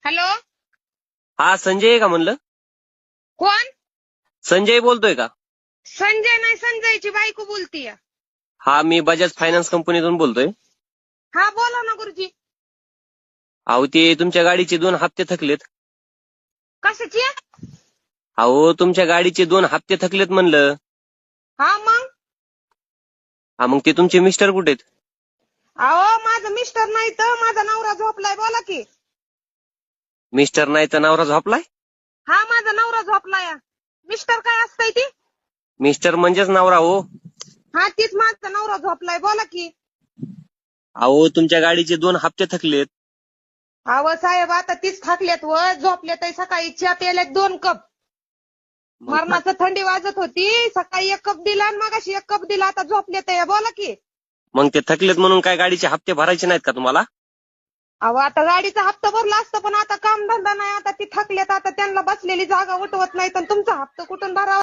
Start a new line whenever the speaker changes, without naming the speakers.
Hello.
हा संजय आहे का म्हणलं?
कोण?
संजय बोलतोय का?
संजय नाही, संजयची बायको बोलतीय.
हा मी बजाज फायनान्स कंपनीतून बोलतोय.
हा बोला ना गुरुजी.
अहो ते तुमच्या गाडीचे 2 हप्ते थकलेत.
कशाची?
अहो तुमच्या गाडीचे 2 हप्ते थकलेत म्हणलं.
हा मग?
हा मग ते तुमचे मिस्टर कुठे आहेत?
अहो माझं मिस्टर नाही तर माझा नवरा झोपलाय, बोला की.
मिस्टर नाही तर नवरा झोपलाय?
हा माझा नवरा झोपलाय. मिस्टर काय असतंय ती?
मिस्टर म्हणजेच नवरा हो.
हा तीच माझा नवरा झोपलाय, बोला की.
अहो तुमच्या गाडीचे 2 हप्ते थकलेत.
अहो साहेब आता तीच थाकल्यात व झोपल्यात. सकाळी चहा प्यायल्यात 2 कप.
मग
मरणाचं थंडी वाजत होती. सकाळी 1 कप दिला आणि मगाशी 1 कप दिला. आता झोपल्यात बोला की.
मग ते थकलेत म्हणून काय गाडीचे हप्ते भरायचे नाहीत का तुम्हाला?
अहो आता गाडीचा हप्ता भरला असतं, पण आता काम धंदा नाही. आता ती थकल्यात. आता त्यांना बसलेली जागा उठवत नाही तर तुमचा हप्ता कुठून भरावा?